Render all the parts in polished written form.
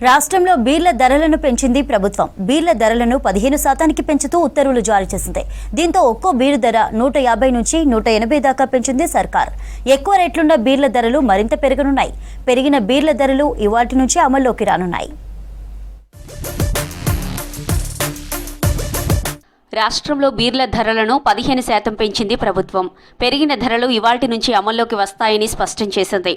రాష్ట్రంలో బీర్ల ధరలను పెంచింది ప్రభుత్వం. బీర్ల ధరలను 15% పెంచుతూ ఉత్తర్వులు జారీ చేసింది. దీంతో ఒక్కో బీరు ధర 150 నుంచి 180 దాకా పెంచింది సర్కార్. ఎక్కువ రేట్లున్న బీర్ల ధరలు మరింత పెరగనున్నాయి. పెరిగిన బీర్ల ధరలు ఇవాల్టి నుంచి అమల్లోకి రానున్నాయి. రాష్ట్రంలో బీర్ల ధరలను 15% పెంచింది ప్రభుత్వం. పెరిగిన ధరలు ఇవాల్టి నుంచి అమల్లోకి వస్తాయని స్పష్టం చేసింది.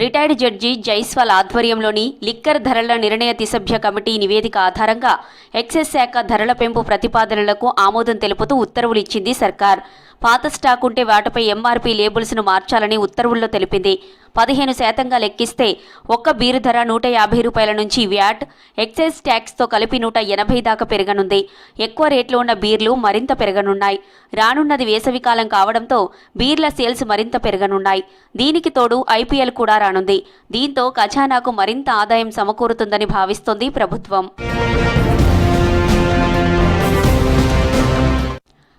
రిటైర్డ్ జడ్జి జైస్వాల్ ఆధ్వర్యంలోని లిక్కర్ ధరల నిర్ణయ త్రిసభ్య కమిటీ నివేదిక ఆధారంగా ఎక్సైజ్ శాఖ ధరల పెంపు ప్రతిపాదనలకు ఆమోదం తెలుపుతూ ఉత్తర్వులు ఇచ్చింది సర్కార్. పాత స్టాక్ ఉంటే వాటిపై ఎంఆర్పీ లేబుల్స్ను మార్చాలని ఉత్తర్వుల్లో తెలిపింది. 15%గా లెక్కిస్తే ఒక్క బీరు ధర 150 రూపాయల నుంచి వ్యాట్, ఎక్సైజ్ ట్యాక్స్తో కలిపి 180 దాకా పెరగనుంది. ఎక్కువ రేట్లు ఉన్న బీర్లు మరింత పెరగనున్నాయి. రానున్నది వేసవికాలం కావడంతో బీర్ల సేల్స్ మరింత పెరగనున్నాయి. దీనికి తోడు ఐపీఎల్ కూడా రానుంది. దీంతో ఖజానాకు మరింత ఆదాయం సమకూరుతుందని భావిస్తోంది ప్రభుత్వం.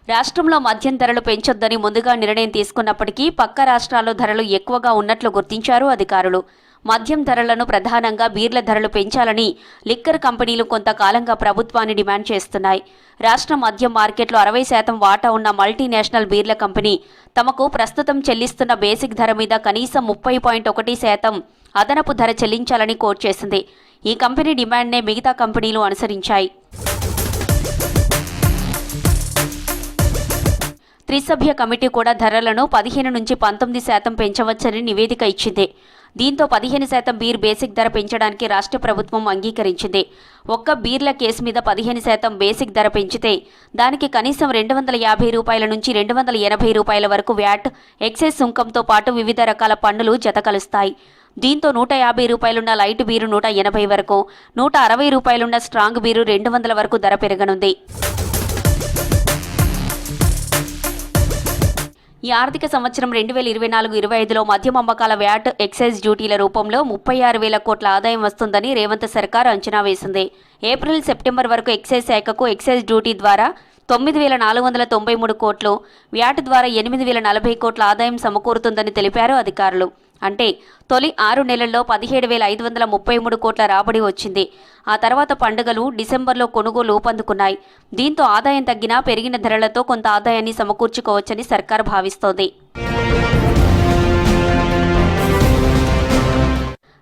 రాష్ట్రంలో మద్యం ధరలు పెంచొద్దని ముందుగా నిర్ణయం తీసుకున్నప్పటికీ పక్క రాష్ట్రాల్లో ధరలు ఎక్కువగా ఉన్నట్లు గుర్తించారు అధికారులు. మద్యం ధరలను ప్రధానంగా బీర్ల ధరలు పెంచాలని లిక్కర్ కంపెనీలు కొంతకాలంగా ప్రభుత్వాన్ని డిమాండ్ చేస్తున్నాయి. రాష్ట్ర మద్యం మార్కెట్లో 60% వాటా ఉన్న మల్టీనేషనల్ బీర్ల కంపెనీ తమకు ప్రస్తుతం చెల్లిస్తున్న బేసిక్ ధర మీద కనీసం 30.1% అదనపు ధర చెల్లించాలని కోట్ చేసింది. ఈ కంపెనీ డిమాండ్నే మిగతా కంపెనీలు అనుసరించాయి. త్రిసభ్య కమిటీ కూడా ధరలను 15 నుంచి 19% పెంచవచ్చని నివేదిక ఇచ్చింది. దీంతో 15% బీర్ బేసిక్ ధర పెంచడానికి రాష్ట్ర ప్రభుత్వం అంగీకరించింది. ఒక్క బీర్ల కేసు మీద 15% బేసిక్ ధర పెంచితే దానికి కనీసం 250 రూపాయల నుంచి 280 రూపాయల వరకు వ్యాట్, ఎక్సైజ్ సుంకంతో పాటు వివిధ రకాల పన్నులు జతకలుస్తాయి. దీంతో 150 రూపాయలున్న లైట్ బీరు 180 వరకు, 160 రూపాయలున్న స్ట్రాంగ్ బీరు 200 వరకు ధర పెరగనుంది. ఈ ఆర్థిక సంవత్సరం 2024-25లో మద్యం అమ్మకాల వ్యాట్, ఎక్సైజ్ డ్యూటీల రూపంలో 36,000 కోట్ల ఆదాయం వస్తుందని రేవంత్ సర్కార్ అంచనా వేసింది. ఏప్రిల్, సెప్టెంబర్ వరకు ఎక్సైజ్ శాఖకు ఎక్సైజ్ డ్యూటీ ద్వారా 9,493 కోట్లు, వ్యాట్ ద్వారా 8,040 కోట్ల ఆదాయం సమకూరుతుందని తెలిపారు అధికారులు. అంటే తొలి 6 నెలల్లో 17,533 కోట్ల రాబడి వచ్చింది. ఆ తర్వాత పండుగలు, డిసెంబర్లో కొనుగోలు ఊపందుకున్నాయి. దీంతో ఆదాయం తగ్గినా పెరిగిన ధరలతో కొంత ఆదాయాన్ని సమకూర్చుకోవచ్చని సర్కార్ భావిస్తోంది.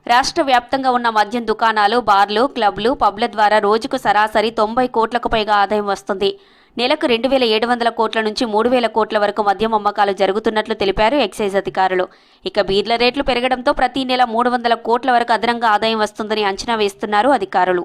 రాష్ట్ర వ్యాప్తంగా ఉన్న మద్యం దుకాణాలు, బార్లు, క్లబ్లు, పబ్ల ద్వారా రోజుకు సరాసరి 90 కోట్లకు పైగా ఆదాయం వస్తుంది. నెలకు 2,700 కోట్ల నుంచి 3,000 కోట్ల వరకు మద్యం అమ్మకాలు జరుగుతున్నట్లు తెలిపారు ఎక్సైజ్ అధికారులు. ఇక బీర్ల రేట్లు పెరగడంతో ప్రతి నెల 300 కోట్ల వరకు అదనంగా ఆదాయం వస్తుందని అంచనా వేస్తున్నారు అధికారులు.